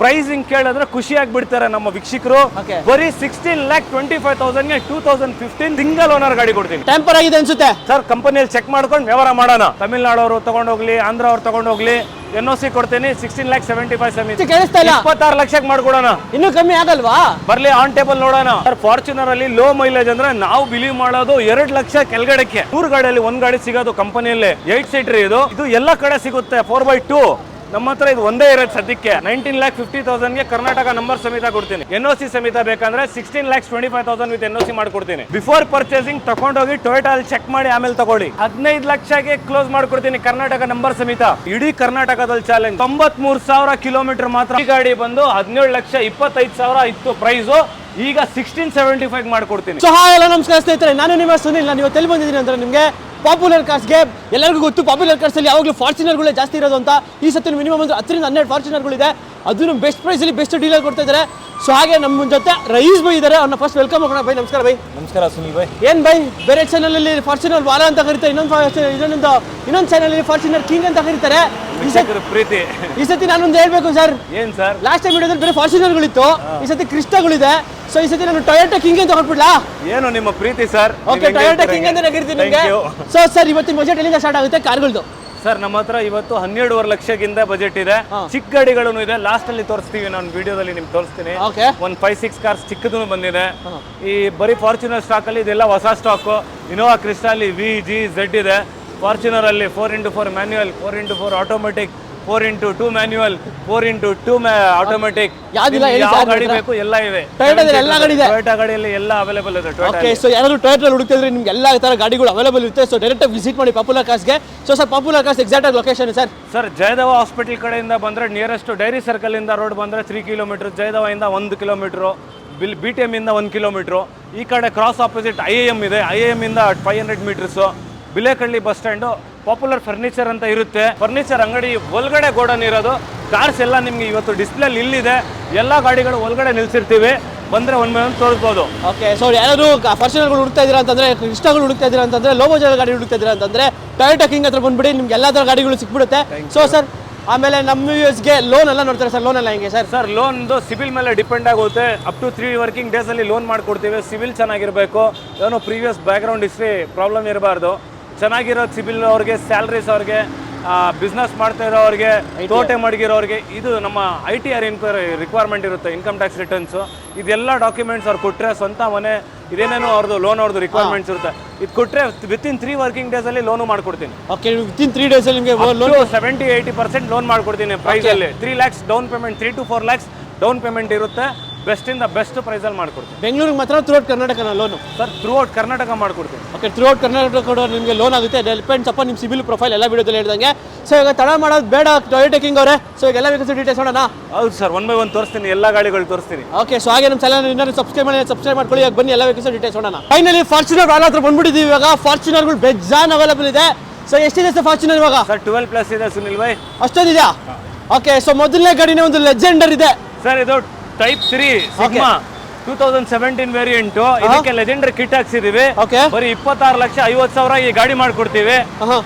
Pricing ಕೇಳಿದ್ರೆ ಖುಷಿ ಆಗ್ಬಿಡ್ತಾರೆ ನಮ್ಮ ವೀಕ್ಷಕರು. ಬರೀ 16,25,000 ಗೆ 2015 ಸಿಂಗಲ್ ಓನರ್ ಗಾಡಿ ಕೊಡ್ತೀನಿ. ಟೆಂಪರ್ ಆಗಿದೆ ಅನ್ಸುತ್ತೆ ಸರ್, ಕಂಪನಿಯಲ್ಲಿ ಚೆಕ್ ಮಾಡ್ಕೊಂಡು ವ್ಯವಹಾರ ಮಾಡೋಣ. ತಮಿಳ್ನಾಡು ತಗೊಂಡೋಗ್ಲಿ, ಆಂಧ್ರ ಅವ್ರು ತಗೊಂಡೋಗ್ಲಿ, NOC ಕೊಡ್ತೀನಿ. 16,75,000 ಕೇಳಿಸ್ತಾ ಇಲ್ಲ, 26 ಲಕ್ಷಕ್ಕೆ ಮಾಡ್ಕೊಡೋಣ. ಇನ್ನೂ ಕಮ್ಮಿ ಆಗಲ್ವಾ? ಬರ್ಲಿ ಆನ್ ಟೇಬಲ್ ನೋಡೋಣ. ಸರ್, ಫಾರ್ಚುನರ್ ಅಲ್ಲಿ ಲೋ ಮೈಲೇಜ್ ಅಂದ್ರೆ ನಾವು ಬಿಲೀವ್ ಮಾಡೋದು 2 ಲಕ್ಷ ಕೆಳಗಡೆಕ್ಕೆ. 100 ಗಾಡಿಯಲ್ಲಿ ಒಂದ್ ಗಾಡಿ ಸಿಗೋದು ಕಂಪನಿಯಲ್ಲಿ 8 ಸೀಟರ್. ಇದು ಎಲ್ಲ ಕಡೆ ಸಿಗುತ್ತೆ 4x2. ನಮ್ಮ ಹತ್ರ ಇದು ಒಂದೇ ಇರೋದು ಸದ್ಯಕ್ಕೆ. 19,50,000 ಗೆ ಕರ್ನಾಟಕ ನಂಬರ್ ಸಮೇತ ಕೊಡ್ತೀನಿ. NOC ಸಮೇತ ಬೇಕಂದ್ರೆ 16,25,000 ವಿತ್ NOC ಮಾಡ್ಕೊಡ್ತೀನಿ. ಬಿಫೋರ್ ಪರ್ಚೇಸಿಂಗ್ ತಗೊಂಡೋಗಿ ಟೊಯೋಟಾ ಅಲ್ಲಿ ಚೆಕ್ ಮಾಡಿ ಆಮೇಲೆ ತಗೊಳ್ಳಿ. 15 ಲಕ್ಷಕ್ಕೆ ಕ್ಲೋಸ್ ಮಾಡ್ಕೊಡ್ತೀನಿ ಕರ್ನಾಟಕ ನಂಬರ್ ಸಮೇತ. ಇಡೀ ಕರ್ನಾಟಕದಲ್ಲಿ ಚಾಲೆಂಜ್. 93,000 ಕಿಲೋಮೀಟರ್ ಮಾತ್ರ. ಈ ಗಾಡಿ ಬಂದು 17,25,000 ಇತ್ತು ಪ್ರೈಸ್. ಈಗ 16,75 ಮಾಡ್ಕೊಡ್ತೀನಿ. ಸೊ ಹಾಯ್, ಎಲ್ಲ ನಮಸ್ಕಾರ ಸ್ನೇಹಿತರೆ, ನಾನು ನಿಮ್ಮ ಸುನಿಲ್. ನಾನು ಇವತ್ತು ಎಲ್ಲಿ ಬಂದಿದ್ದೀನಿ ಅಂದ್ರೆ ನಿಮಗೆ ಪಾಪ್ಯುಲರ್ ಕಾರ್ಸ್ಗೆ. ಎಲ್ಲರಿಗೂ ಗೊತ್ತು ಪಾಪ್ಯುಲರ್ ಕಾರ್ಸಲ್ಲಿ ಯಾವಾಗಲೂ ಫಾರ್ಚುನರ್ಗಳೇ ಜಾಸ್ತಿ ಇರೋದು ಅಂತ. ಈ ಸತಿ ಮಿನಿಮಮ್ ಅಂದ್ರೆ 10 ರಿಂದ 12 ಫಾರ್ಚುನರ್ಗಳಿದೆ. ಅದನ್ನು ಬೆಸ್ಟ್ ಪ್ರೈಸಲ್ಲಿ ಬೆಸ್ಟ್ ಡೀಲರ್ ಕೊಡ್ತಾ ಇದ್ದಾರೆ. ಸೊ ಹಾಗೆ ನಮ್ಮ ಜೊತೆ ರಯೀಸ್ ಬೈ ಇದ್ದಾರೆ. ಅವ್ರನ್ನ ಫಸ್ಟ್ ವೆಲ್ಕಮ್ ಮಾಡೋಣ. ಬೈ ನಮಸ್ಕಾರ. ಬೈ ನಮಸ್ಕಾರ ಸುನಿಲ್ ಬೈ. ಏನು ಬೈ, ಬೇರೆ ಚಾನಲಲ್ಲಿ ಫಾರ್ಚುನರ್ ವಾಲ ಅಂತ ಕರೀತಾರೆ, ಇನ್ನೊಂದು ಚಾನಲಲ್ಲಿ ಫಾರ್ಚುನರ್ ಕಿಂಗ್ ಅಂತ ಕರೀತಾರೆ. ಪ್ರೀತಿ ಈ ಸತಿ ನಾನೊಂದು ಹೇಳ್ಬೇಕು ಸರ್. ಏನ್ ಸರ್, ಲಾಸ್ಟ್ ಟೈಮ್ ವಿಡಿಯೋದಲ್ಲಿ ಬೇರೆ ಫಾರ್ಚುನರ್ಗಳಿತ್ತು, ಈ ಸತಿ ಕ್ರಿಸ್ಟಾಗಳಿದೆ. ಸೊ ಈ ಸತಿ ನಾನು ಟೊಯೋಟಾ ಕಿಂಗ್ ಅಂತ ಹೊರಟ್ಬಿಡ್ಲಾ? ಏನು ನಿಮ್ಮ ಪ್ರೀತಿ ಸರ್. ಓಕೆ, ಟೊಯೋಟಾ ಕಿಂಗ್ ಅಂತ ಕರಿತೀನಿ ನಿಮಗೆ. ಸೊ ಸರ್, ಇವತ್ತಿನ ಬಜೆಟ್ ಎಲ್ಲಿಂದ ಸ್ಟಾರ್ಟ್ ಆಗುತ್ತೆ ಕಾರ್ಗಳದ್ದು? ಸರ್, ನಮ್ಮ ಹತ್ರ ಇವತ್ತು 12.5 ಲಕ್ಷಕ್ಕಿಂತ ಬಜೆಟ್ ಇದೆ. ಚಿಕ್ಕ ಗಾಡಿಗಳು ಇದೆ, ಲಾಸ್ಟ್ ಅಲ್ಲಿ ತೋರಿಸ್ತೀವಿ. ನಾನು ವಿಡಿಯೋದಲ್ಲಿ ನಿಮ್ಗೆ ತೋರಿಸ್ತೀನಿ. ಒಂದು 5-6 ಕಾರ್ಸ್ ಚಿಕ್ಕದೂ ಬಂದಿದೆ. ಈ ಬರೀ ಫಾರ್ಚುನರ್ ಸ್ಟಾಕ್ ಅಲ್ಲಿ ಇದೆಲ್ಲ ಹೊಸ ಸ್ಟಾಕ್. ಇನೋವಾ ಕ್ರಿಸ್ಟಾ ಅಲ್ಲಿ VG Z ಇದೆ. ಫಾರ್ಚುನರ್ ಅಲ್ಲಿ 4x4 manual, 4x4 automatic, 4x2 manual, 4x2 automatic. ಯಾವ ಗಾಡಿ ಬೇಕು ಎಲ್ಲ ಇವೆ. ಟೊಯೋಟಾ ಗಾಡಿಯಲ್ಲಿ ಎಲ್ಲ ಅವೈಲೇಬಲ್ ಇದೆ. ಓಕೆ, ಸೊ ಯಾರಾದ್ರೂ ಟೊಯೋಟಾ ಹುಡುಕ್ತಿದ್ರೆ ನಿಮ್ಗೆ ಎಲ್ಲ ತರ ಗಾಡಿಗಳು ಅವೈಲೇಬಲ್ ಇರುತ್ತೆ. ಸೊ ಡೈರೆಕ್ಟ್ ಆಗಿ ವಿಸಿಟ್ ಮಾಡಿ ಪಾಪ್ಯುಲರ್ ಕಾರ್ಸ್ಗೆ. So sir, popular cars exact ಆಗಿ location sir? Sir, Jayadeva hospital ಕಡೆಯಿಂದ ಬಂದ್ರೆ ನಿಯರೆಸ್ಟ್ ಡೈರಿ ಸರ್ಕಲ್ ಇಂದ ರೋಡ್ ಬಂದ್ರೆ 3 ಕಿಲೋಮೀಟರ್, ಜಯದೇವ ಇಂದ 1 ಕಿಲೋಮೀಟರ್, BTM ಇಂದ 1 ಕಿಲೋಮೀಟರ್. ಈ ಕಡೆ ಕ್ರಾಸ್ ಆಪೋಸಿಟ್ IIM ಇದೆ. IIM ಇಂದ 500 metres. Bilekahalli bus stand popular furniture ಅಂತ ಇರುತ್ತೆ. ಫರ್ನಿಚರ್ ಅಂಗಡಿ ಒಳಗಡೆ ಗೋಡನ್ ಇರೋದು. ಕಾರ್ಸ್ ಎಲ್ಲ ನಿಮ್ಗೆ ಇವತ್ತು ಡಿಸ್ಪ್ಲೇ ಇಲ್ಲಿದೆ. ಎಲ್ಲ ಗಾಡಿಗಳು ಒಳಗಡೆ ನಿಲ್ಸಿರ್ತೀವಿ, ಬಂದ್ರೆ ಒಂದ್ ತೋರಿಸ್ಬೋದು. ಓಕೆ, ಸೊ ಯಾರಾದ್ರು ಫಾರ್ಚುನರ್ಗಳು ಹುಡುಕ್ತಾ ಇದೀರಾ ಅಂತಂದ್ರೆ, ಕ್ರಿಸ್ಟಾಗಳು ಹುಡುಕ್ತಾ ಇದೀರಾ ಅಂತಂದ್ರೆ, ಲೋ ಬಜೆಟ್ ಗಾಡಿ ಹುಡುಕ್ತಾ ಇದೀರಾ ಅಂತಂದ್ರೆ ಟೊಯೋಟಾ ಕಿಂಗ್ ಹತ್ರ ಬಂದ್ಬಿಡಿ. ನಿಮ್ಗೆ ಎಲ್ಲ ತರ ಗಾಡಿಗಳು ಸಿಕ್ಬಿಡುತ್ತೆ. ಸೊ ಸರ್, ಆಮೇಲೆ ನಮ್ಮ ಗೆ ಲೋನ್ ಎಲ್ಲ ನೋಡ್ತಾರೆ ಸರ್. ಲೋನ್ ಎಲ್ಲ ಹೆಂಗೆ ಸರ್? ಸರ್, ಲೋನ್ ಸಿವಿಲ್ ಮೇಲೆ ಡಿಪೆಂಡ್ ಆಗುತ್ತೆ. ಅಪ್ ಟು 3 ವರ್ಕಿಂಗ್ ಡೇಸ್ ಅಲ್ಲಿ ಲೋನ್ ಮಾಡ್ಕೊಡ್ತೀವಿ. ಸಿವಿಲ್ ಚೆನ್ನಾಗಿರ್ಬೇಕು, ಏನೋ previous back ground history problem ಇರಬಾರ್ದು. ಚೆನ್ನಾಗಿರೋದು ಸಿಬಿಲ್ ಅವ್ರಿಗೆ, ಸ್ಯಾಲ್ರೀಸ್ ಅವ್ರಿಗೆ, ಬಿಸ್ನೆಸ್ ಮಾಡ್ತಾ ಇರೋರಿಗೆ, ತೋಟ ಮಡಗಿರೋರಿಗೆ. ಇದು ನಮ್ಮ ITR ರಿಕ್ವೈರ್ಮೆಂಟ್ ಇರುತ್ತೆ, ಇನ್ಕಮ್ ಟ್ಯಾಕ್ಸ್ ರಿಟರ್ನ್ಸ್. ಇದೆಲ್ಲ ಡಾಕ್ಯುಮೆಂಟ್ಸ್ ಅವ್ರು ಕೊಟ್ಟರೆ, ಸ್ವಂತ ಮನೆ, ಇದೇನೇನೋ ಅವ್ರದ್ದು ಲೋನ್ ಅವ್ರದ್ದು ರಿಕ್ವೈರ್ಮೆಂಟ್ಸ್ ಇರುತ್ತೆ. ಇದು ಕೊಟ್ಟರೆ ವಿತಿನ್ 3 ವರ್ಕಿಂಗ್ ಡೇಸ್ ಅಲ್ಲಿ ಲೋನು ಮಾಡ್ಕೊಡ್ತೀನಿ. ಓಕೆ, ವಿತಿನ್ 3 ಡೇಸ್ ಅಲ್ಲಿ ನಿಮಗೆ 70-80% ಲೋನ್ ಮಾಡ್ಕೊಡ್ತೀನಿ. ಪ್ರೈಸ್ ಅಲ್ಲಿ 3 lakhs down payment, 3 to 4 lakhs down payment ಇರುತ್ತೆ. ಬೆಸ್ಟ್ ಇಂದ ಬೆಸ್ಟ್ ಪ್ರೈಸ್ ಅಲ್ಲಿ ಮಾಡ್ಕೊಡ್ತೀನಿ. ಬೆಂಗಳೂರಿಗೆ ಮಾತ್ರ ಥ್ರೂ ಔಟ್ ಕರ್ನಾಟಕನ loan? Sir, throughout Karnataka ಮಾಡ್ಕೊಡ್ತೀನಿ. ಓಕೆ, ಥ್ರೂ ಔಟ್ ಕರ್ನಾಟಕ ಕೂಡ ನಿಮಗೆ ಲೋನ್ ಆಗುತ್ತೆ. ಡಿಪೆಂಡ್ಸ್ ಅಪ್ಪ ನಿಮ್ಮ ಸಿಬಿಲ್ ಪ್ರೊಫೈಲ್. ಎಲ್ಲ ವಿಡಿಯೋದಲ್ಲಿ ಹೇಳ್ದಂಗೆ. ಸೊ ಈಗ ತಡ ಮಾಡೋದು ಬೇಡ ಟೊಯೋಟಾ ಕಿಂಗ್ ಅವರೇ. ಸೊ ಈಗ ಎಲ್ಲ ಬೇಕಾದ ಡೀಟೇಲ್ಸ್ ನೋಡೋಣ. ಹೌದು ಸರ್, 1 by 1 ತೋರಿಸ್ತೀನಿ, ಎಲ್ಲ ಗಾಡಿಗಳು ತೋರಿಸ್ತೀನಿ. ಓಕೆ, ಸೊ ಹಾಗೆ ನಮ್ಮ ಚಾನಲ್ ಇನ್ನೂ ಸಬ್ಸ್ಕ್ರೈಬ್ ಮಾಡ್ಕೊಳ್ಳಿ. ಈಗ ಬನ್ನಿ, ಎಲ್ಲ ಬೇಕಾದ ಡೀಟೇಲ್ಸ್ ನೋಡೋಣ. ಫೈನಲಿ ಫಾರ್ಚುನರ್ ವಾಲ ಹತ್ರ ಬಂದ್ಬಿಟ್ಟಿದ್ದೀವಿ. ಇವಾಗ ಫಾರ್ಚುನರ್ಗಳು ಬೆಜ್ಜಾನ್ ಅವೈಲೇಬಲ್ ಇದೆ. ಸೊ ಎಷ್ಟಿದೆ ಸರ್ ಫಾರ್ಚುನರ್ ಇವಾಗ? ಸರ್, 12+ ಇದೆ ಸುನಿಲ್ ಭಾಯ್. ಅಷ್ಟೊಂದಿದೆಯಾ? ಓಕೆ, ಸೊ ಮೊದಲನೇ ಗಾಡಿನೇ ಒಂದು ಲೆಜೆಂಡರ್ ಇದೆ ಸರ್. ಇದು ಟೈಪ್ 3 ಸಿಗ್ಮಾ 2017 ವೇರಿಯಂಟ್. ಇದಕ್ಕೆ ಲೆಜೆಂಡರ್ ಕಿಟ್ ಹಾಕ್ಸಿದೀವಿ. ಬರೀ 26,50,000 ಈ ಗಾಡಿ ಮಾಡ್ಕೊಡ್ತೀವಿ.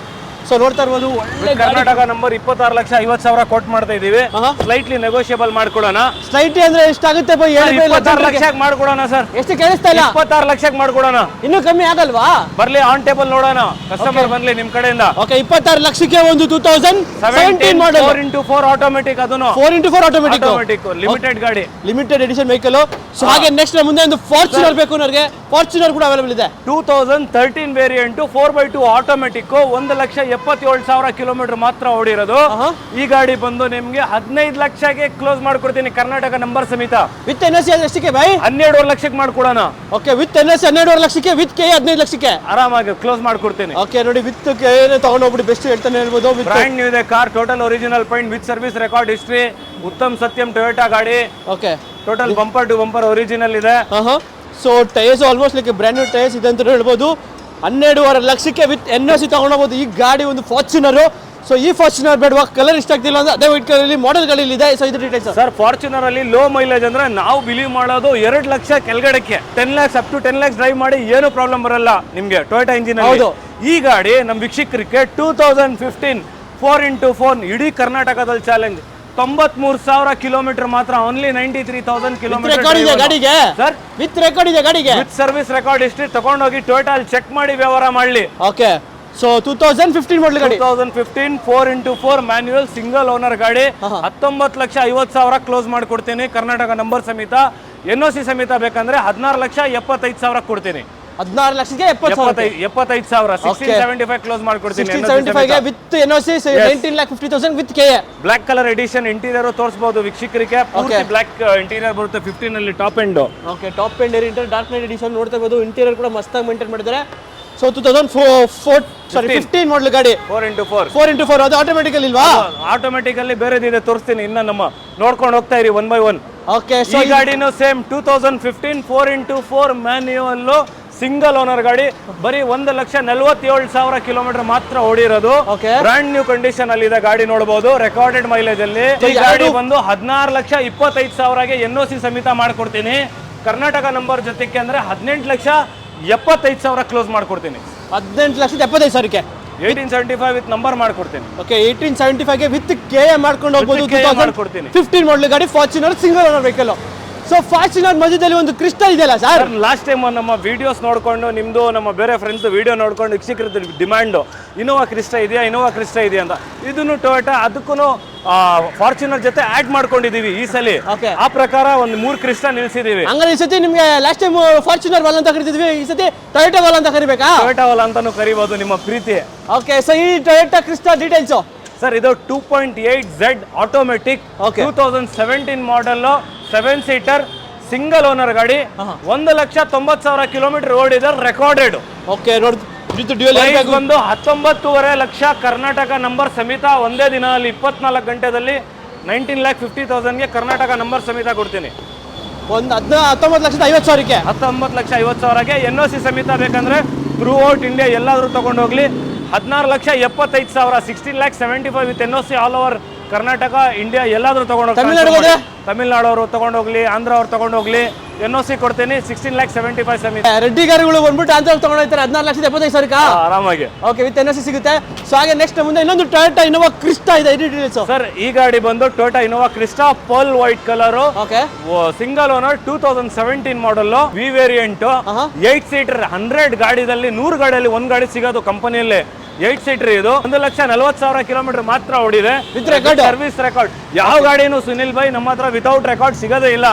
ಸೊ ನೋಡ್ತಾ ಇರ್ಬೋದು, ಒಳ್ಳೆ ಕರ್ನಾಟಕ ನಂಬರ್. 26,50,000 ಕೊಟ್ ಮಾಡ್ತಾ ಇದೀವಿ. ಸ್ಲೈಟ್ಲಿ ನೆಗೋಷಿಯಬಲ್ ಮಾಡ್ಕೊಡೋಣ. ಸ್ಲೈಟ್ಲಿ ಅಂದ್ರೆ ಎಷ್ಟಾಗುತ್ತೆ? 26 ಲಕ್ಷಕ್ಕೆ ಮಾಡ್ಕೊಡೋಣ ಸರ್. ಎಷ್ಟು ಕೇಳಿಸ್ತಾ ಇಲ್ಲ? 26 ಲಕ್ಷಕ್ಕೆ ಮಾಡ್ಕೊಡೋಣ. ಇನ್ನೂ ಕಮ್ಮಿ ಆಗಲ್ವಾ? ಬರ್ಲಿ ಆನ್ ಟೇಬಲ್ ನೋಡೋಣ, ಕಸ್ಟಮರ್ ಬಂದ್ಲಿ ನಿಮ್ ಕಡೆಯಿಂದ. ಓಕೆ, 26 ಲಕ್ಷಕ್ಕೆ ಒಂದು 2017 ಮಾಡೆಲ್ 4x4 ಆಟೋಮೆಟಿಕ್. ಅದನ್ನು 4x4 ಆಟೋಮೆಟಿಕ್ ಲಿಮಿಟೆಡ್ ಗಾಡಿ, ಲಿಮಿಟೆಡ್ ಎಡಿಷನ್ ವೆಹಿಕಲ್. ಸೊ ಹಾಗೆ ನೆಕ್ಸ್ಟ್ ಮುಂದೆ ಒಂದು ಫಾರ್ಚುನರ್ ಬೇಕು ನನಗೆ. ಫಾರ್ಚುನರ್ ಕೂಡ ಅವೈಲೇಬಲ್ ಇದೆ. 2013 ವೇರಿಯಂಟ್ 4x2 ಆಟೋಮೆಟಿಕ್. 1,77,000 ಕಿಲೋಮೀಟರ್ ಮಾತ್ರ ಓಡಿರೋದು. ಈ ಗಾಡಿ ಬಂದು ನಿಮ್ಗೆ 15 ಲಕ್ಷಕ್ಕೆ ಕ್ಲೋಸ್ ಮಾಡ್ಕೊಡ್ತೀನಿ ಕರ್ನಾಟಕ ನಂಬರ್ ಸಮೇತ. ವಿತ್ NOC ಎಷ್ಟಕ್ಕೆ ಬೈ? 12 ಲಕ್ಷಕ್ಕೆ ಮಾಡ್ಕೊಡೋಣ. ಓಕೆ, ವಿತ್ NOC 12 ಲಕ್ಷಕ್ಕೆ, ವಿತ್ ಕೆ 15 ಲಕ್ಷಕ್ಕೆ ಆರಾಮಾಗಿ ಕ್ಲೋಸ್ ಮಾಡ್ಕೊಡ್ತೀನಿ. ಓಕೆ ನೋಡಿ, ವಿತ್ ಕೆ ತಗೊಂಡೋಗ್ಬಿಟ್ಟು ಬೆಸ್ಟ್ ಹೇಳ್ತಾನೆ ಹೇಳ್ಬೋದು. ಬ್ರ್ಯಾಂಡ್ ನ್ಯೂ ಇದೆ car, total original paint with service record history. Uttam Satyam Toyota ಗಾಡಿ. Okay, total bumper to bumper original ಇದೆ. So tyres almost like brand new tyres ಇದೆ ಅಂತ ಹೇಳ್ಬೋದು. 12.5 ಲಕ್ಷಕ್ಕೆ ವಿತ್ NOC ತಗೊಂಡೋಗ್ಬೋದು ಈ ಗಾಡಿ. ಒಂದು ಫಾರ್ಚುನರ್. ಸೊ ಈ ಫಾರ್ಚುನರ್ ಬೇಡವಾ? ಕಲರ್ ಇಷ್ಟ ಆಗ್ತಿಲ್ಲ ಅಂದ್ರೆ ಅದೇ ವೈಟ್ ಕಲರ್ ಮಾಡೆಲ್ ಗಾಡಿಯಲ್ಲಿ ಇದೆ. ಸೊ ಇದು ಡೀಟೇಲ್ಸ್ ಸರ್. ಫಾರ್ಚುನರ್ ಅಲ್ಲಿ ಲೋ ಮೈಲೇಜ್ ಅಂದ್ರೆ ನಾವು ಬಿಲೀವ್ ಮಾಡೋದು 2 ಲಕ್ಷ ಕೆಳಗಡೆಕ್ಕೆ. 10 lakhs up to 10 lakhs drive ಮಾಡಿ ಏನು ಪ್ರಾಬ್ಲಮ್ ಬರಲ್ಲ ನಿಮ್ಗೆ ಟೊಯೋಟಾ ಇಂಜಿನ್. ಈ ಗಾಡಿ ನಮ್ಮ ವೀಕ್ಷಕರಿಗೆ 2015 4x4 ಇಡೀ ಕರ್ನಾಟಕದಲ್ಲಿ ಚಾಲೆಂಜ್. 93,000 ಕಿಲೋಮೀಟರ್ ಮಾತ್ರ, ಓನ್ಲಿ 93,000 ರೆಕಾರ್ಡ್ ಇದೆ ಕಿಲೋಮೀಟರ್ ಗಾಡಿಗೆ ಸರ್. ವಿತ್ ರೆಕಾರ್ಡ್ ಇದೆ ಗಾಡಿಗೆ, ವಿತ್ ಸರ್ವಿಸ್ ರೆಕಾರ್ಡ್ ಹಿಸ್ಟ್ರಿ ತಗೊಂಡೋಗಿ ಟೊಯೋಟಾ ಅಲ್ಲಿ ಚೆಕ್ ಮಾಡಿ ವ್ಯವಹಾರ ಮಾಡ್ಲಿ. ಓಕೆ. ಸೊ 2015 ಮಾಡಲ್ ಗಾಡಿ, 2015 4x4 ಮ್ಯಾನ್ಯುಯಲ್ ಸಿಂಗಲ್ ಓನರ್ ಗಾಡಿ. 19,50,000 ಕ್ಲೋಸ್ ಮಾಡ್ಕೊಡ್ತೀನಿ ಕರ್ನಾಟಕ ನಂಬರ್ ಸಮೇತ. NOC ಸಮೇತ ಬೇಕಂದ್ರೆ 16,75,000 ಕೊಡ್ತೀನಿ. 16,70,000 75,000 1675 ಕ್ಲೋಸ್ ಮಾಡ್ಕೊಡ್ತೀನಿ. 1675 with NOC 19,50,000 with KA. Black colour edition interior ತೋರಿಸಬಹುದು ವೀಕ್ಷಕರಿಗೆ. ಪೂರ್ತಿ ಬ್ಲಾಕ್ ಇಂಟೀರಿಯರ್ ಬರುತ್ತೆ 15 ಅಲ್ಲಿ top end. Okay, top end interior dark night edition ನೋಡ್ತಾ ಇರಬಹುದು. ಇಂಟೀರಿಯರ್ ಕೂಡ ಮಸ್ತಾಗಿ ಮೇಂಟೈನ್ ಮಾಡಿದ್ದಾರೆ. ಸೊ 2015 ಮಾಡಲ್ ಗಾಡಿ 4x4 ಅದು ಆಟೋಮೆಟಿಕಲ್ ಇಲ್ವಾ? ಆಟೋಮೆಟಿಕಲಿ ಬೇರೆದಿದೆ, ತೋರಿಸ್ತೀನಿ. ಇನ್ನ ನಮ್ಮ ನೋಡ್ಕೊಂಡು ಹೋಗ್ತಾ ಇರಿ ಒನ್ ಬೈ ಒನ್. ಓಕೆ, ಈ ಗಾಡಿನೂ same 2015 4x4 manual single owner ಗಾಡಿ. ಬರೀ 1,47,000 ಕಿಲೋಮೀಟರ್ ಮಾತ್ರ ಓಡಿರೋದು. ಬ್ರಾಂಡ್ ನ್ಯೂ ಕಂಡೀಷನ್ ಅಲ್ಲಿ ಇದೆ ಗಾಡಿ, ನೋಡಬಹುದು. ರೆಕಾರ್ಡೆಡ್ ಮೈಲೇಜ್ ಅಲ್ಲಿ ಈ ಗಾಡಿ ಬಂದು 16,25,000ಗೆ NOC ಸಮೇತ ಮಾಡ್ಕೊಡ್ತೀನಿ. ಕರ್ನಾಟಕ ನಂಬರ್ ಜೊತೆಗೆ ಅಂದ್ರೆ 18,75,000 ಕ್ಲೋಸ್ ಮಾಡ್ಕೊಡ್ತೀನಿ. 18,75,000ಕ್ಕೆ 1875 ವಿತ್ ನಂಬರ್ ಮಾಡ್ಕೊಡ್ತೀನಿ. ಓಕೆ, 1875ಗೆ ವಿತ್ KA ಮಾಡ್ಕೊಂಡು ಹೋಗ್ಬೋದು. 2015 ಮಾಡಲ್ ಗಾಡಿ, Fortuner single owner vehicle. So Fortuner ಮಧ್ಯದಲ್ಲಿ ಒಂದು ಕ್ರಿಸ್ಟಾ ಇದೆಯಲ್ಲ ಸರ್? ಲಾಸ್ಟ್ ಟೈಮ್ ನಮ್ಮ ವಿಡಿಯೋಸ್ ನೋಡ್ಕೊಂಡು, ನಿಮ್ದು ನಮ್ಮ ಬೇರೆ ಫ್ರೆಂಡ್ಸ್ ವಿಡಿಯೋ ನೋಡ್ಕೊಂಡು ವೀಕ್ಷಕರ ಡಿಮ್ಯಾಂಡ್ ಇನೋವಾ ಕ್ರಿಸ್ಟಾ ಇದೆಯಾ ಅಂತ. ಇದನ್ನು ಟೊಯೋಟಾ ಅದಕ್ಕೂ ಫಾರ್ಚುನರ್ ಜೊತೆ ಆಡ್ ಮಾಡ್ಕೊಂಡಿದೀವಿ ಈ ಸಲ. ಆ ಪ್ರಕಾರ ಒಂದು 3 ಕ್ರಿಸ್ಟಾ ನಿಲ್ಸಿದೀವಿ. ಹಂಗಾರೆ ಈ ಸತಿ ನಿಮ್ಗೆ ಲಾಸ್ಟ್ ಟೈಮ್ ಫಾರ್ಚುನರ್ ವಾಲ್ ಅಂತ ಕರಿತಿದ್ವಿ, ಈ ಸತಿ ಟೊಯೋಟಾ ವಾಲ್ ಅಂತ ಕರಿಬೇಕಾ? ಟೊಯೋಟಾ ವಾಲ್ ಅಂತಾನು ಕರಿಬಹುದು, ನಿಮ್ಮ ಪ್ರೀತಿ. ಓಕೆ, ಸೊ ಈ ಟೊಯೋಟಾ ಕ್ರಿಸ್ಟಾ ಡೀಟೇಲ್ಸ್ ಸರ್, ಇದು 2.8Z ಆಟೋಮೆಟಿಕ್ 2017 ಮಾಡಲ್ 7 ಸೀಟರ್ ಸಿಂಗಲ್ ಓನರ್ ಗಾಡಿ. 1,90,000 ಕಿಲೋಮೀಟರ್ ಓಡಿದೆ, ರೆಕಾರ್ಡೆಡ್. ಓಕೆ, ನೋಡಿ ಒಂದು 19.5 ಲಕ್ಷ ಕರ್ನಾಟಕ ನಂಬರ್ ಸಮೇತ ಒಂದೇ ದಿನ ಅಲ್ಲಿ 24 ಗಂಟೆದಲ್ಲಿ 19,50,000ಗೆ ಕರ್ನಾಟಕ ನಂಬರ್ ಸಮೇತ ಕೊಡ್ತೀನಿ. ಒಂದು 19,50,000ಕ್ಕೆ 19,50,000ಗೆ NOC ಸಮೇತ ಬೇಕಂದ್ರೆ ಥ್ರೂ ಔಟ್ ಇಂಡಿಯಾ ಎಲ್ಲಾದ್ರೂ ತಗೊಂಡೋಗ್ಲಿ 16,75,000 16,75,000 with NOC all over Karnataka India ಎಲ್ಲಾದ್ರೂ ತಗೊಂಡೋಗ್ಲಿ. ತಮಿಳ್ನಾಡು ಅವರು ತಗೊಂಡೋಗ್ಲಿ, ಆಂಧ್ರ ಅವ್ರು ತಗೊಂಡೋಗ್ಲಿ, NOC ಕೊಡ್ತೀನಿ. 16,75,000 ಸಮೇತ. ರೆಡ್ಡಿ ಗಾರಿಗಳು ಬಂದ್ಬಿಟ್ಟು ಆಂಧ್ರ ತಗೊಂಡೋಗ್ತಾರೆ 16,75,000 ಆರಾಮಾಗಿ. ಓಕೆ, ವಿತ್ NOC ಸಿಗುತ್ತೆ. ಸೊ ಹಾಗೆ ನೆಕ್ಸ್ಟ್ ಮುಂದೆ ಇನ್ನೊಂದು ಟೊಯೋಟಾ ಇನೋವಾ ಕ್ರಿಸ್ಟಾ ಇದೆ. ಸರ್, ಈ ಗಾಡಿ ಬಂದು Toyota Innova Crysta pearl white colour, single owner 2017 ಮಾಡಲ್, ವಿ ವೇರಿಯಂಟ್, 8 ಸೀಟರ್. 100 ಗಾಡಿದಲ್ಲಿ 100 ಗಾಡಿಯಲ್ಲಿ ಒಂದ್ ಗಾಡಿ ಸಿಗೋದು ಕಂಪನಿಯಲ್ಲೇ. 8 ಸೀಟರ್ ಇದು. 1,40,000 ಕಿಲೋಮೀಟರ್ ಮಾತ್ರ ಓಡಿದೆ, ಸರ್ವಿಸ್ ರೆಕಾರ್ಡ್. ಯಾವ ಗಾಡಿನೂ ಸುನಿಲ್ ಬೈ ನಮ್ಮ ಹತ್ರ ವಿತೌಟ್ ರೆಕಾರ್ಡ್ ಸಿಗೋದೇ ಇಲ್ಲ.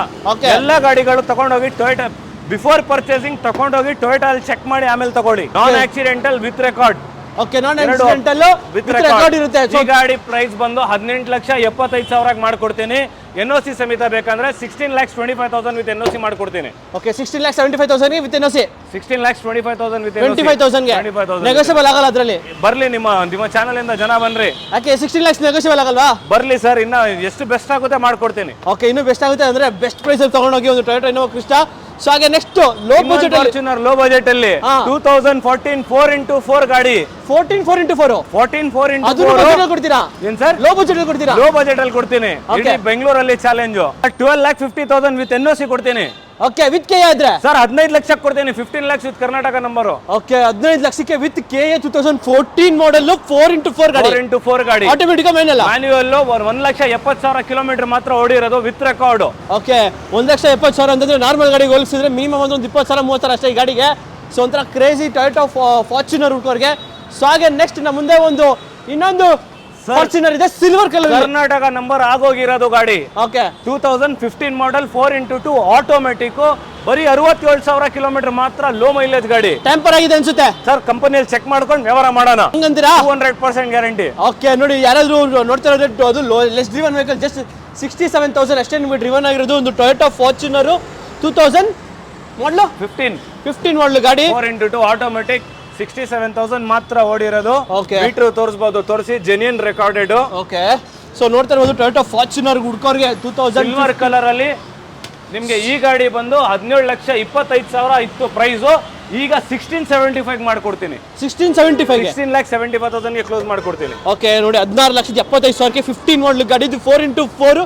ಎಲ್ಲ ಗಾಡಿಗಳು ತಗೊಂಡೋಗಿ ಟೊಯೋಟಾ ಬಿಫೋರ್ ಪರ್ಚೇಸಿಂಗ್ ತಗೊಂಡೋಗಿ ಟೊಯೋಟಾ ಅಲ್ಲಿ ಚೆಕ್ ಮಾಡಿ ಆಮೇಲೆ ತಗೊಳ್ಳಿ. ನಾನ್ accidental with record. Okay, non accidental with record ಇರುತ್ತೆ. ಈ ಗಾಡಿ ಪ್ರೈಸ್ ಬಂದು 18,75,000 ಮಾಡ್ಕೊಡ್ತೀನಿ. NOC ಸಮೇತ ಬೇಕಂದ್ರೆ 16,25,000 ವಿತ್ NOC ಮಾಡ್ಕೊಡ್ತೀನಿ. ಓಕೆ, 16,75,000 ವಿತ್ NOC 16,25,000 ವಿತ್ 25,000ಗೆ ನೆಗೋಷಿಯಬಲ್ ಆಗಲ್ಲ ಅದರಲ್ಲಿ. ಬರ್ಲಿ, ನಿಮ್ಮ ಚಾನಲ್ ಇಂದ ಜನ ಬನ್ರಿ. ಯಾಕೆ 16 lakhs ನೆಗೋಷಿಯಬಲ್ ಆಗಲ್ವಾ? ಬರ್ಲಿ ಸರ್, ಇನ್ನ ಎಷ್ಟು ಬೆಸ್ಟ್ ಆಗುತ್ತೆ ಮಾಡ್ಕೊಡ್ತೀನಿ. ಓಕೆ, ಇನ್ನೂ ಬೆಸ್ಟ್ ಆಗುತ್ತೆ ಅಂದ್ರೆ ಬೆಸ್ಟ್ ಪ್ರೈಸ್ ಅಲ್ಲಿ ತಗೊಂಡೋಗಿ ಒಂದು ಟೊಯೋಟಾ ಇನೋವಾ ಕ್ರಿಸ್ಟಾ. ಸೊ ಹಾಗೆ next low budget Fortuner low budget ಅಲ್ಲಿ 2014 4x4 ಗಾಡಿ. 14 4x4 ಅದು ಕೊಡ್ತೀರಾ? ಏನ್ ಸರ್, ಲೋ ಬಜೆಟ್ ಅಲ್ಲಿ ಕೊಡ್ತೀರಾ? ಲೋ ಬಜೆಟ್ ಅಲ್ಲಿ ಕೊಡ್ತೀನಿ. ಬೆಂಗಳೂರಲ್ಲಿ ಚಾಲೆಂಜ್ 12,50,000 ವಿತ್ NOC ಕೊಡ್ತೀನಿ. ಓಕೆ, ವಿತ್ KA ಇದ್ರೆ ಸರ್ 15 ಲಕ್ಷಕ್ಕೆ ಕೊಡ್ತೀನಿ. 15 lakhs with Karnataka number. Okay, 15 ಲಕ್ಷಕ್ಕೆ ವಿತ್ KA 2014 ಮಾಡಲ್ 4x4 ಗಾಡಿ. 4x4 ಗಾಡಿ ಆಟೋಮೆಟಿಕ್ ಮ್ಯಾನ್ಯುಯಲ್ 1,70,000 ಕಿಲೋಮೀಟರ್ ಮಾತ್ರ ಓಡಿರೋದು ವಿತ್ ರೆಕಾರ್ಡ್. ಓಕೆ, 1,70,000 ಅಂತಂದ್ರೆ ನಾರ್ಮಲ್ ಗಾಡಿಗೆ ಹೋಲಿಸಿದ್ರೆ ಮಿನಿಮಮ್ ಒಂದು 20,000-30,000 ಅಷ್ಟೇ ಈ ಗಾಡಿಗೆ. ಸೊ ಒಂಥರ ಕ್ರೇಜಿ ಟೊಯೋಟಾ ಫಾರ್ಚುನರ್ ಹುಡುಗರಿಗೆ. ಸೊ ಹಾಗೆ ನೆಕ್ಸ್ಟ್ ನಮ್ಮ ಮುಂದೆ ಇನ್ನೊಂದು ಫಾರ್ಚುನರ್ ಇದೆ, ಸಿಲ್ವರ್ ಕಲರ್, ಕರ್ನಾಟಕ ನಂಬರ್ ಆಗೋಗಿರೋದು ಗಾಡಿ. ಓಕೆ, 2015 ಮಾಡಲ್ 4x2 ಆಟೋಮೆಟಿಕ್. ಬರೀ 67,000 ಕಿಲೋಮೀಟರ್ ಮಾತ್ರ ಲೋ ಮೈಲೇಜ್ ಗಾಡಿ. ಟೆಂಪರ್ ಆಗಿದೆ ಅನ್ಸುತ್ತೆ ಸರ್, ಕಂಪನಿಯಲ್ಲಿ ಚೆಕ್ ಮಾಡ್ಕೊಂಡು ವ್ಯವಹಾರ ಮಾಡೋಣ. ಹಂಗಂತೀರಾ? 200% ಗ್ಯಾರಂಟಿ. ಓಕೆ, ನೋಡಿ ಯಾರಾದ್ರೂ ನೋಡ್ತಾ ಇರೋದು ಅದು ಲೆಸ್ ಡ್ರಿವನ್ ವೆಹಿಕಲ್, ಜಸ್ಟ್ 67,000 ಅಷ್ಟೇ ನಿಮಗೆ ಡ್ರಿವನ್ ಆಗಿರೋದು ಒಂದು ಟೊಯೋಟಾ ಫಾರ್ಚುನರ್ 2000 ಮಾಡಲು 15 ಮಾಡಲು ಗಾಡಿ. 4x2 ಆಟೋಮೆಟಿಕ್ 67,000 ಮಾತ್ರ ಓಡಿರೋದು. Okay. ಮೀಟರ್ ತೋರಿಸಬಹುದು, ತೋರಿಸಿ ಜೆನ್ಯೂನ್ ರೆಕಾರ್ಡೆಡ್. ಓಕೆ, ಸೊ ನೋಡ್ತಾ ಇರ್ಬೋದು ಟೊಯೋಟಾ ಫಾರ್ಚುನರ್ ಹುಡ್ಕೋರ್ಗೆ 2000 ಸಿಲ್ವರ್ ಕಲರ್ ಅಲ್ಲಿ ನಿಮ್ಗೆ ಈ ಗಾಡಿ ಬಂದು 17,25,000 ಇತ್ತು ಪ್ರೈಸ್. ಈಗ 16,75 ಮಾಡ್ಕೊಡ್ತೀನಿ. 16,75,000 ಕ್ಲೋಸ್ ಮಾಡ್ಕೊಡ್ತೀನಿ. ಓಕೆ, ನೋಡಿ 16,75,000ಕ್ಕೆ 15 ಮಾಡಲ್ ಗಾಡಿ. ಇದು 4x4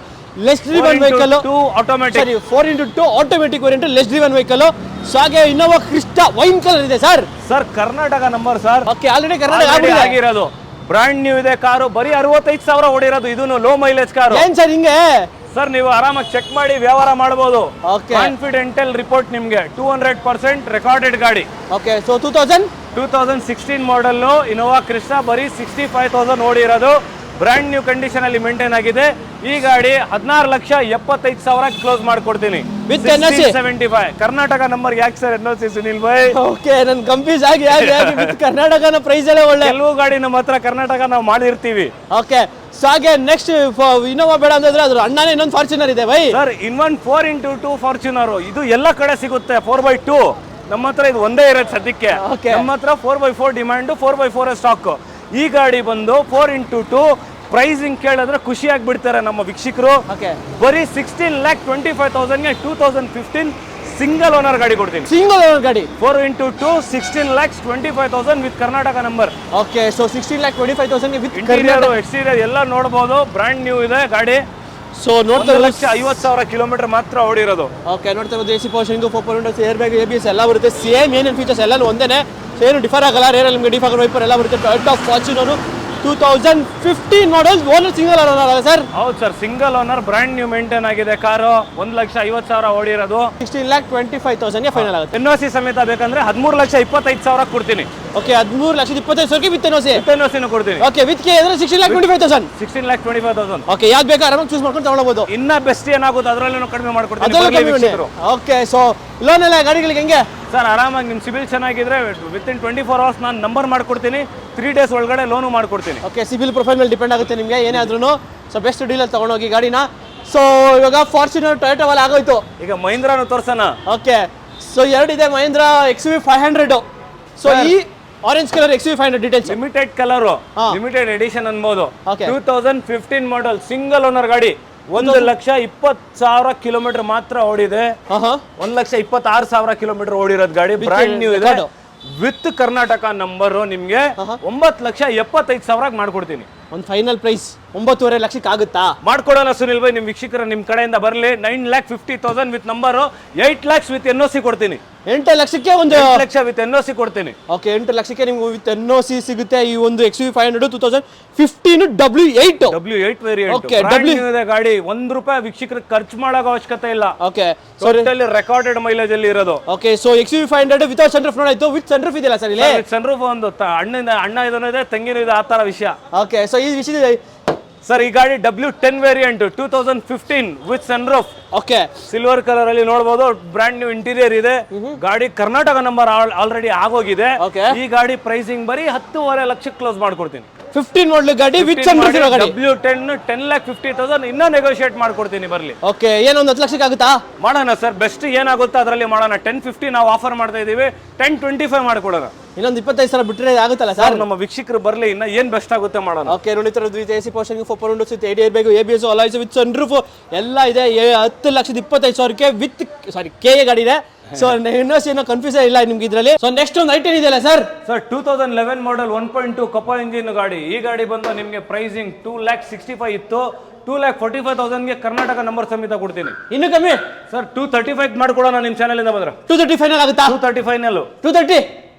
less driven vehicle, automatic. 4x2 automatic variant less driven vehicle. So ಹಾಗೆ ಇನ್ನೋವಾ ಕ್ರಿಸ್ಟಾ ವೈನ್ ಕಲರ್ ಇದೆ sir. Karnataka number sir. Okay, already Karnataka ಆಗಿರೋದು ಬ್ರಾಂಡ್ ನ್ಯೂ ಇದೆ ಕಾರು, ಬರೀ 65,000 ಓಡಿರೋದು. ಇದನ್ನು ಲೋ ಮೈಲೇಜ್ ಕಾರು ಏನ್ ಸರ್ ಹಿಂಗೆ? ಸರ್ ನೀವು ಆರಾಮಾಗಿ ಚೆಕ್ ಮಾಡಿ ವ್ಯವಹಾರ ಮಾಡಬಹುದು. Okay. ಕಾನ್ಫಿಡೆಂಟಲ್ ರಿಪೋರ್ಟ್ ನಿಮ್ಗೆ 200% ರೆಕಾರ್ಡೆಡ್ ಗಾಡಿ. Okay, so 2016 model Innova Crysta, ಬರೀ 65,000 ಓಡಿರೋದು. ಬ್ರಾಂಡ್ ನ್ಯೂ ಕಂಡೀಷನ್ ಅಲ್ಲಿ ಮೇಂಟೈನ್ ಆಗಿದೆ. ಈ ಗಾಡಿ 16,75,000 ಕ್ಲೋಸ್ ಮಾಡ್ಕೊಡ್ತೀನಿ With NOC? 75. ಕರ್ನಾಟಕ ನಂಬರ್ ಯಾಕೆ sir NOC Sunil by? Okay, ನನ್ ಕನ್ಫ್ಯೂಸ್ ಆಗಿ ವಿತ್ ಕರ್ನಾಟಕನ ಪ್ರೈಸ್ ಎಲ್ಲ ಒಳ್ಳೆ. ಕೆಲವು ಗಾಡಿ ನಮ್ಮ ಹತ್ರ ಕರ್ನಾಟಕ ನಾವು ಮಾಡಿರ್ತೀವಿ. ಓಕೆ, ಸೊ ಹಾಗೆ ನೆಕ್ಸ್ಟ್ ಇನೋವಾ ಬೇಡ ಅಂತಂದ್ರೆ ಅದ್ರ ಅಣ್ಣನೇ ಇನ್ನೊಂದು ಫಾರ್ಚುನರ್ ಇದೆ ಬೈ. ಸರ್ ಇನ್ನೊಂದು 4x2 ಫಾರ್ಚುನರ್, ಇದು ಎಲ್ಲ ಕಡೆ ಸಿಗುತ್ತೆ. 4x2 ನಮ್ಮ ಹತ್ರ ಇದು ಒಂದೇ ಇರೋದು ಸದ್ಯಕ್ಕೆ. Okay. ನಮ್ಮ ಹತ್ರ 4x4 ಡಿಮ್ಯಾಂಡ್, 4x4 ಸ್ಟಾಕ್. ಈ ಗಾಡಿ ಬಂದು 4x2 ಪ್ರೈಸಿಂಗ್ ಕೇಳಿದ್ರೆ ಖುಷಿಯಾಗಿ ಬಿಡ್ತಾರೆ ನಮ್ಮ ವೀಕ್ಷಕರು. ಓಕೆ, ಬರೀ 16,25,000ಗೆ 2015 ಸಿಂಗಲ್ ಓನರ್ ಗಾಡಿ ಕೊಡ್ತೀನಿ. ಸಿಂಗಲ್ ಓನರ್ ಗಾಡಿ 4x2 16,25,000 with Karnataka number. Okay, so 16,25,000 with interior exterior ಎಲ್ಲ ನೋಡಬಹುದು. ಬ್ರಾಂಡ್ ನ್ಯೂ ಇದೆ ಗಾಡಿ. ಸೊ ನೋಡ್ತಾ 1,50,000 ಕಿಲೋಮೀಟರ್ ಮಾತ್ರ ಓಡಿರೋದು. ಓಕೆ, ನೋಡ್ತಾ ಇರೋದು AC power steering, 4 Windows, air bag, ABS ಎಲ್ಲ ಬರುತ್ತೆ. ಸೇಮ್ ಏನೇನು ಫೀಚರ್ಸ್ ಎಲ್ಲನೂ ಒಂದೇನೆ, ಸೊ ಏನು ಡಿಫರ್ ಆಗಲ್ಲ. ರೇರಲ್ಲಿ ನಿಮಗೆ ಡಿಫಾಗರ್ ವೈಪರ್ ಎಲ್ಲ ಬರುತ್ತೆ. ಟೊಯೋಟಾ ಫಾರ್ಚುನರ್ 2015 ಮಾಡಲ್, ಓನರ್ ಸಿಂಗಲ್ ಓನರ್ ಅಲ್ಲ ಸರ್? ಹೌದು sir, single owner, brand new maintain ಆಗಿದೆ ಕಾರು. 1,50,000 ಓಡಿರೋದು. 16,25,000 ಫೈನಲ್ ಆಗುತ್ತೆ. NOC ಸಮೇತ ಬೇಕಂದ್ರೆ 13,25,000 ಕೊಡ್ತೀನಿ. Okay, 13,25,000 with NOC. NOC ಕೊಡ್ತೀನಿ. ಓಕೆ, ವಿತ್ ಕೆ ಅಂದ್ರೆ 16,25,000. 16,25,000. ಓಕೆ, ಯಾವ್ದು ಬೇಕಾ ಆರಾಮಾಗಿ ಚೂಸ್ ಮಾಡ್ಕೊಂಡು ತಗೊಳ್ಬಹುದು. ಇನ್ನ ಬೆಸ್ಟ್ ಏನಾಗುತ್ತೆ ಅದರಲ್ಲೂ ಕಡಿಮೆ ಮಾಡ್ಕೊಡ್ತೀನಿ. ಓಕೆ, ಸೊ ಲೋನ್ ಎಲ್ಲ ಗಾಡಿಗಳಿಗೆ ಹೆಂಗೆ ಸರ್? ಆರಾಮಾಗಿ ನಿಮ್ಮ ಸಿಬಿಲ್ ಚೆನ್ನಾಗಿದ್ರೆ ವಿತಿನ್ 24 ಅವರ್ಸ್ ನಾನು ನಂಬರ್ ಮಾಡ್ಕೊಡ್ತೀನಿ. 3 ಡೇಸ್ ಒಳಗಡೆ ಲೋನು ಮಾಡ್ಕೊಡ್ತೀನಿ. ಓಕೆ, ಸಿಬಿಲ್ ಪ್ರೊಫೈಲ್ ಮೇಲೆ ಡಿಪೆಂಡ್ ಆಗುತ್ತೆ ನಿಮಗೆ ಏನೇ ಆದ್ರೂ. ಸೊ ಬೆಸ್ಟ್ ಡೀಲಲ್ಲಿ ತಗೊಂಡೋಗಿ ಗಾಡಿನ. ಸೊ ಇವಾಗ ಫಾರ್ಚುನರ್, ಟೊಯೋಟಾ ಎಲ್ಲ ಆಗೋಯ್ತು. ಈಗ ಮಹೀಂದ್ರಾನು ತೋರ್ಸೋಣ. ಓಕೆ, ಸೊ ಎರಡಿದೆ ಮಹೀಂದ್ರಾ XUV 500. ಸೊ ಈ orange colour XUV 500 details. Limited colour, limited edition ಅನ್ಬೋದು. Okay. 2015 ಮಾಡಲ್, ಸಿಂಗಲ್ ಓನರ್ ಗಾಡಿ. 1,20,000 ಕಿಲೋಮೀಟರ್ ಮಾತ್ರ ಓಡಿದೆ. 1,26,000 ಕಿಲೋಮೀಟರ್ ಓಡಿರೋದು ಗಾಡಿ. ಬ್ರಾಂಡ್ ನ್ಯೂ ಇದೆ ವಿತ್ ಕರ್ನಾಟಕ ನಂಬರ್. ನಿಮ್ಗೆ 9,75,000 ಮಾಡ್ಕೊಡ್ತೀನಿ. ಒಂದು ಫೈನಲ್ ಪ್ರೈಸ್ 9.5 ಲಕ್ಷಕ್ಕೆ ಆಗುತ್ತಾ? ಮಾಡ್ಕೊಡೋಣ ಸುನಿಲ್ ಭಾಯ್. ನಿಮ್ ವೀಕ್ಷಕರ ನಿಮ್ ಕಡೆಯಿಂದ ಬರಲಿ. 9,50,000 with number, 8 lakhs with NOC ಕೊಡ್ತೀನಿ. 8 ಲಕ್ಷಕ್ಕೆ ಒಂದು 8 ಲಕ್ಷ ವಿತ್ NOC ಕೊಡ್ತೀನಿ. ಓಕೆ, 8 ಲಕ್ಷಕ್ಕೆ ನಿಮ್ಗೆ ವಿತ್ NOC ಸಿಗುತ್ತೆ. ಈ ಒಂದು XUV 500 2015 W8 ವೇರಿಯಂಟ್. Okay, ಇದೆ ಗಾಡಿ. ₹1 ವೀಕ್ಷಕರಿಗೆ ಖರ್ಚು ಮಾಡೋ ಅವಶ್ಯಕತೆ ಇಲ್ಲ. ಓಕೆ, ಟೋಟಲಿ ರೆಕಾರ್ಡೆಡ್ ಮೈಲೇಜ್ ಅಲ್ಲಿ ಇರೋದು. Okay, so XUV 500 without sunroof ನೋಡಾಯ್ತು. ವಿತ್ ಸನ್ರೂಫ್ ಇದೆಯಲ್ಲ ಸರ್ ಇಲ್ಲಿ? ಸನ್ರೂಫ್ ಒಂದು ಅಣ್ಣ ಇದನ್ನು ಇದೆ, ತಂಗಿನೂ ಇದೆ, ಆ ತರ ವಿಷಯ. ಓಕೆ, ಸೊ ಈ ವಿಷಯ ಸರ್ ಈ ಗಾಡಿ W10 variant 2015 with sunroof. Okay, silver colour ಅಲ್ಲಿ ನೋಡಬಹುದು. ಬ್ರಾಂಡ್ ನ್ಯೂ ಇಂಟೀರಿಯರ್ ಇದೆ. ಗಾಡಿ ಕರ್ನಾಟಕ ನಂಬರ್ ಆಲ್ರೆಡಿ ಆಗೋಗಿದೆ. Okay. ಈ ಗಾಡಿ ಪ್ರೈಸಿಂಗ್ ಬರೀ 10.5 ಲಕ್ಷಕ್ಕೆ ಕ್ಲೋಸ್ ಮಾಡ್ಕೊಡ್ತೀನಿ. 15 ಮಾಡಲ್ ಗಾಡಿ ವಿತ್ ಸನ್ರೂಫ್ ಇರೋ ಗಾಡಿ. W10 10,50,000 ಇನ್ನೂ ನೆಗೋಷಿಯೇಟ್ ಮಾಡ್ಕೊಡ್ತೀನಿ. ಬರ್ಲಿ. ಓಕೆ, ಏನೊಂದು 10 ಲಕ್ಷಕ್ಕೆ ಆಗುತ್ತಾ? ಮಾಡೋಣ ಸರ್, ಬೆಸ್ಟ್ ಏನಾಗುತ್ತಾ ಅದರಲ್ಲಿ ಮಾಡೋಣ. 1050 ನಾವು ಆಫರ್ ಮಾಡ್ತಾ ಇದೀವಿ. 1025 ಮಾಡ್ಕೊಡೋಣ. ಇನ್ನೊಂದು 25,000 ಬಿಟ್ಟರೆ ಆಗುತ್ತಲ್ಲ ಸರ್? ನಮ್ಮ ವೀಕ್ಷಕರು ಬರ್ಲಿ, ಇನ್ನ ಏನ್ ಬೆಸ್ಟ್ ಆಗುತ್ತೆ ಮಾಡೋಣ. ಓಕೆ, ನೋಡಿ ತರ AC power steering, 4 Windows with air bag, ABS, alloys with sunroof ಎಲ್ಲ ಇದೆ. 10,25,000ಕ್ಕೆ ವಿತ್ ಕೆ ಗಾಡಿ ಇದೆ. ಸೊ NOC ಏನೋ ಕನ್ಫ್ಯೂಸ್ ಇಲ್ಲ ನಿಮ್ಗೆ ಇದರಲ್ಲಿ. ಸೊ ನೆಕ್ಸ್ಟ್ ಒಂದು i10 ಇದೆಯಲ್ಲ ಸರ್? ಸರ್ 2011 ಮಾಡಲ್ 1.2 ಕಪ ಇಂಜಿನ್ ಗಾಡಿ. ಈ ಗಾಡಿ ಬಂದು ನಿಮ್ಗೆ ಪ್ರೈಸಿಂಗ್ 2,65,000 ಇತ್ತು. 2,45,000ಗೆ ಕರ್ನಾಟಕ ನಂಬರ್ ಸಮೇತ ಕೊಡ್ತೀನಿ. ಇನ್ನು ಕಮ್ಮಿ ಸರ್ 235 ಮಾಡ್ಕೊಡೋಣ. ನಿಮ್ ಚಾನೆಲ್ ಇಂದ ಬಂದ್ರೆ 230 ಫೈನಲ್ ಆಗುತ್ತಾ? 230 ಫೈನಲ್. 230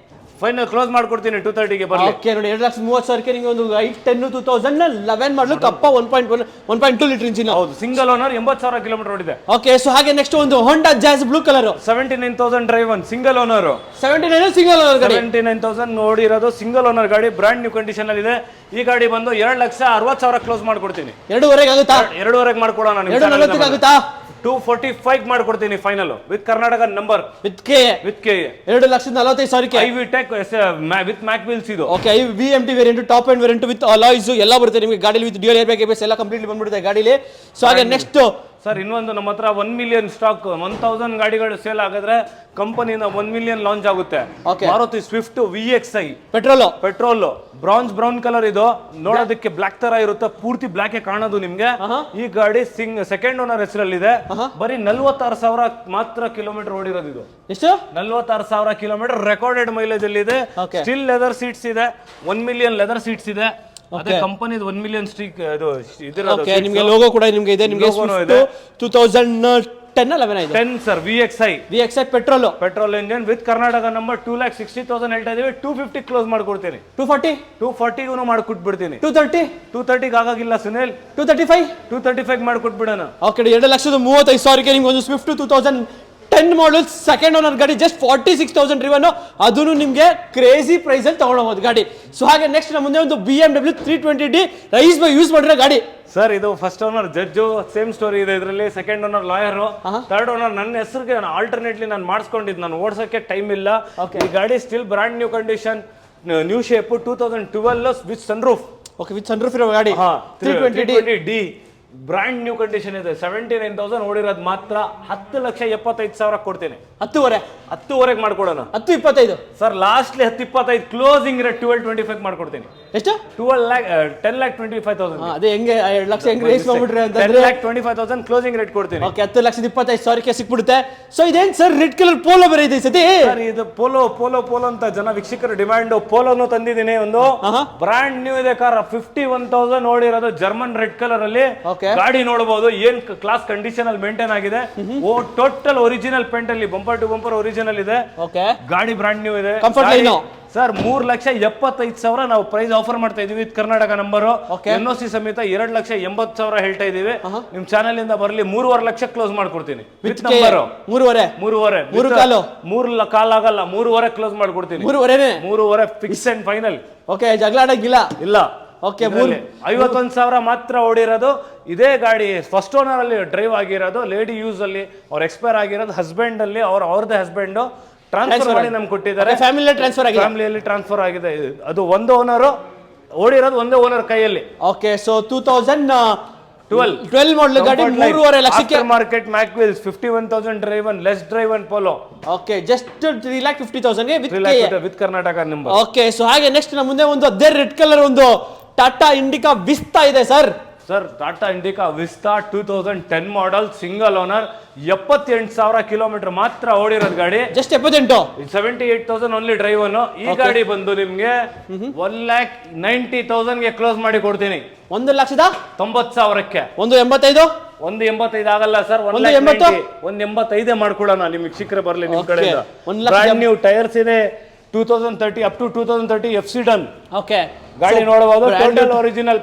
ಫೈನಲ್ ಕ್ಲೋಸ್ ಮಾಡ್ಕೊಡ್ತೀನಿ 230ಗೆ ಬರ್ಲಿ. ಓಕೆ, ನೋಡಿ 2,30,000ಕ್ಕೆ ನಿಮಗೆ ಒಂದು i10 2011 ಮಾಡಲು ಕಪ್ಪ 1.2 ಲೀಟರ್ ಇಂಜಿನ್. ಹೌದು, ಸಿಂಗಲ್ ಓನರ್, 80,000 ಕಿಲೋಮೀಟರ್ ಓಡಿದೆ. ಓಕೆ, ಸೊ ಹಾಗೆ ನೆಕ್ಸ್ಟ್ ಒಂದು Honda jazz blue colour 79,000 drive, single owner. 79 single owner ಗಾಡಿ. 79,000 ಓಡಿರೋದು, ಸಿಂಗಲ್ ಓನರ್ ಗಾಡಿ, ಬ್ರಾಂಡ್ ನ್ಯೂ ಕಂಡೀಷನ್ ಅಲ್ಲಿ ಇದೆ. ಈ ಗಾಡಿ ಬಂದು 2,60,000 ಕ್ಲೋಸ್ ಮಾಡ್ಕೊಡ್ತೀನಿ. 2.5 ಆಗುತ್ತಾ? 2.5 ಮಾಡ್ಕೊಡೋಣ. 2.40 ಆಗುತ್ತಾ? 245 ಮಾಡ್ಕೊಡ್ತೀನಿ final with Karnataka number with K. 2,45,000ಕ್ಕೆ iVTEC with mag wheels ಇದು. Okay, VMT variant, top end variant with alloys ಎಲ್ಲ ಬರುತ್ತೆ ನಿಮಗೆ ಗಾಡಿಲಿ. ವಿತ್ ಡ್ಯೂಯಲ್ ಏರ್ ಬ್ಯಾಗ್, ABS ಎಲ್ಲ ಕಂಪ್ಲೀಟ್ಲಿ ಬಂದ್ಬಿಡುತ್ತೆ ಗಾಡಿಲಿ. ಸೊ ಹಾಗೆ ನೆಕ್ಸ್ಟ್ ಸರ್ ಇನ್ನೊಂದು ನಮ್ಮ ಹತ್ರ 1 ಮಿಲಿಯನ್ ಸ್ಟಾಕ್. 1,000 ಗಾಡಿಗಳು ಸೇಲ್ ಆಗಿದ್ರೆ ಕಂಪನಿಯಿಂದ 1 ಮಿಲಿಯನ್ ಲಾಂಚ್ ಆಗುತ್ತೆ. Maruti Swift VXI petrol bronze brown colour. ಇದು ನೋಡೋದಕ್ಕೆ ಬ್ಲಾಕ್ ತರ ಇರುತ್ತೆ, ಪೂರ್ತಿ ಬ್ಲಾಕ್ ಕಾಣೋದು ನಿಮ್ಗೆ. ಈ ಗಾಡಿ ಸೆಕೆಂಡ್ ಓನರ್ ಹೆಸರಲ್ಲಿದೆ. ಬರೀ 46,000 ಮಾತ್ರ ಕಿಲೋಮೀಟರ್ ಓಡಿರೋದು. ಇದು ಎಷ್ಟು? 46,000 ಕಿಲೋಮೀಟರ್ ರೆಕಾರ್ಡೆಡ್ ಮೈಲೇಜ್ ಅಲ್ಲಿ ಇದೆ. ಸ್ಟಿಲ್ ಲೆದರ್ ಸೀಟ್ಸ್ ಇದೆ. 1 ಮಿಲಿಯನ್ ಲೆದರ್ ಸೀಟ್ಸ್ ಇದೆ. ಅದೇ ಕಂಪನಿ 1 ಮಿಲಿಯನ್ ಸ್ಟ್ರೀಕ್ ಇದು ನಿಮಗೆ ಲೋಗೋ ಕೂಡ ನಿಮಗೆ ಇದೆ. ನಿಮಗೆ 2010 11 ಇದು 10 sir VXI VXI petrol engine with Karnataka number 2,60,000 ಹೇಳ್ತಾ ಇದೀವಿ. 250 ಕ್ಲೋಸ್ ಮಾಡ್ಕೊಡ್ತೀನಿ. 240 ಮಾಡ್ಕೊಟ್ಬಿಡ್ತೀನಿ. 230 ಆಗಾಗಿಲ್ಲ ಸುನಿಲ್. 235 ಮಾಡ್ಕೊಟ್ಬಿಡೋಣ. ಓಕೆ 2,35,000ಗೆ ನಿಮ್ಗೆ ಒಂದು ಸ್ವಿಫ್ಟ್ 2010 ಮಾಡಲ್ ಸೆಕೆಂಡ್ ಓನರ್ ಗಾಡಿ ಜಸ್ಟ್ 46,000 ಡ್ರಿವನ್, ಅದನ್ನು ನಿಮಗೆ ಕ್ರೇಜಿ ಪ್ರೈಸ್ ಅಲ್ಲಿ ತಗೊಳ್ಬಹುದು ಗಾಡಿ. ಸೊ ಹಾಗೆ ನೆಕ್ಸ್ಟ್ ನಮ್ಮ ಮುಂದೆ ಒಂದು BMW 320D rice by use ಮಾಡಿರೋ ಗಾಡಿ ಸರ್. ಇದು first owner judge, same story ಇದೆ ಇದರಲ್ಲಿ. Second owner lawyer, third owner ನನ್ನ ಹೆಸರಿಗೆ ಆಲ್ಟರ್ನೇಟ್ಲಿ ನಾನು ಮಾಡಿಸ್ಕೊಂಡಿದ್ದು, ನಾನು ಓಡಿಸೋಕೆ ಟೈಮ್ ಇಲ್ಲ. ಈ ಗಾಡಿ still brand new condition, new shape, 2012 with sunroof. Okay with sunroof ಇರೋ ಗಾಡಿ 320D ಬ್ರಾಂಡ್ ನ್ಯೂ ಕಂಡೀಷನ್ ಇದೆ. 79,000 ಓಡಿರೋದು ಮಾತ್ರ 10,75,000 ಕೊಡ್ತೀನಿ. 10,10,500 ಮಾಡ್ಕೊಡೋಣ. 10,25 ಸರ್ ಲಾಸ್ಟ್ಲಿ 10,25 ಕ್ಲೋಸಿಂಗ್ ರೇಟ್ 12,25 ಮಾಡ್ಕೊಡ್ತೀನಿ. ಎಷ್ಟು? 10,25,000. ಅದೇ ಹೆಂಗೆ 2 ಲಕ್ಷ ಹೆಂಗೆ ರೇಸ್ ಮಾಡ್ಬಿಟ್ರೆ ಅಂತಂದ್ರೆ 10,25,000 ಕ್ಲೋಸಿಂಗ್ ರೇಟ್ ಕೊಡ್ತೀನಿ. ಓಕೆ 10,25,000ಕ್ಕೆ ಸಿಕ್ಬಿಡುತ್ತೆ. ಸೊ ಇದೇನ್ ಸರ್ ರೆಡ್ ಕಲರ್ ಪೋಲೋ ಬೇರೆ ಇದೆ ಸತಿ? ಸರ್ ಇದು ಪೋಲೋ ಅಂತ ಜನ ವೀಕ್ಷಕರ ಡಿಮ್ಯಾಂಡ್. ಪೋಲೋನು ತಂದಿದ್ದೀನಿ. ಒಂದು ಬ್ರಾಂಡ್ ನ್ಯೂ ಇದೆ ಕಾರ್, 51,000 ಓಡಿರೋದು, ಜರ್ಮನ್ ರೆಡ್ ಕಲರ್ ಅಲ್ಲಿ. ಗಾಡಿ ನೋಡಬಹುದು ಏನ್ ಕ್ಲಾಸ್ ಕಂಡೀಷನ್ ಅಲ್ಲಿ ಮೇಂಟೈನ್ ಆಗಿದೆ. ಟೋಟಲ್ ಒರಿಜಿನಲ್ ಪೇಂಟ್ ಅಲ್ಲಿ, ಬಂಪರ್ ಟು ಬಂಪರ್ ಒರಿಜಿನಲ್ ಇದೆ. ಗಾಡಿ ಬ್ರಾಂಡ್ ನ್ಯೂ ಇದೆ. ಸರ್ 3,75,000 ನಾವು ಪ್ರೈಸ್ ಆಫರ್ ಮಾಡ್ತಾ ಇದೀವಿ. ವಿತ್ ಕರ್ನಾಟಕ ನಂಬರ್, NOC ಸಮೇತ 2,80,000 ಹೇಳ್ತಾ ಇದೀವಿ. ನಿಮ್ ಚಾನೆಲ್ ಇಂದ ಬರ್ಲಿ 3.5 ಲಕ್ಷ ಕ್ಲೋಸ್ ಮಾಡ್ಕೊಡ್ತೀನಿ. ವಿತ್ ನಂಬರ್ 3.5 ಕಾಲ್ ಆಗಲ್ಲ, 3.5 ಕ್ಲೋಸ್ ಮಾಡ್ಕೊಡ್ತೀನಿ. 3.5 ಫಿಕ್ಸ್ ಅಂಡ್ ಫೈನಲ್. ಓಕೆ ಜಗಳ ಆಡಂಗಿಲ್ಲ ಇಲ್ಲ. ಓಕೆ 51,000 ಮಾತ್ರ ಓಡಿರೋದು. ಇದೇ ಗಾಡಿ ಫಸ್ಟ್ ಓನರ್ ಅಲ್ಲಿ ಡ್ರೈವ್ ಆಗಿರೋದು, ಲೇಡಿ ಯೂಸ್ ಅಲ್ಲಿ, ಅವ್ರ ಎಕ್ಸ್ಪೈರ್ ಆಗಿರೋದು, ಹಸ್ಬೆಂಡ್ ಅಲ್ಲಿ ಅವ್ರದೇ ಹಸ್ಬೆಂಡ್ ಟ್ರಾನ್ಸ್ಫರ್ ಮಾಡಿ ನಮ್ಗೆ ಕೊಟ್ಟಿದ್ದಾರೆ. ಫ್ಯಾಮಿಲಿಯಲ್ಲಿ ಟ್ರಾನ್ಸ್ಫರ್ ಆಗಿದೆ. ಅದು ಒಂದು ಓನರ್ ಓಡಿರೋದು, ಒಂದೇ ಓನರ್ ಕೈಯಲ್ಲಿ. ಓಕೆ ಸೊ 2012 ಮಾಡಲ್ ಗಾಡಿ 3.5 ಲಕ್ಷಕ್ಕೆ market mag wheels, 51,000 driven, less driven Polo. Okay just 3,50,000 with Karnataka number. Okay so ಹಾಗೆ ನೆಕ್ಸ್ಟ್ ನಮ್ಮ ಮುಂದೆ ಒಂದು ಅದೇ ರೆಡ್ ಕಲರ್ ಒಂದು ಟಾಟಾ ಇಂಡಿಕಾ ವಿಸ್ತಾ ಇದೆ sir. Tata Indica Vista 2010 model, single owner, 78,000 kilometre ಮಾತ್ರ ಓಡಿರೋದು ಗಾಡಿ. ಜಸ್ಟ್ 78. 78,000 only driven. ಈ ಗಾಡಿ ಬಂದು ನಿಮ್ಗೆ 1,90,000ಗೆ ಕ್ಲೋಸ್ ಮಾಡಿ ಕೊಡ್ತೀನಿ. 1,90,000ಕ್ಕೆ 1.85 1.85 ಆಗಲ್ಲ ಸರ್. 1.85 ಮಾಡ್ಕೊಡೋಣ. ನಿಮ್ಗೆ ಶಿಖರ ಬರ್ಲಿ ನಿಮ್ ಕಡೆಯಿಂದ. ಬ್ರಾಂಡ್ ನ್ಯೂ ಟೈರ್ಸ್ ಇದೆ. 2030 up to 2030 FC done. Okay ಗಾಡಿ ನೋಡಬಹುದು. Total original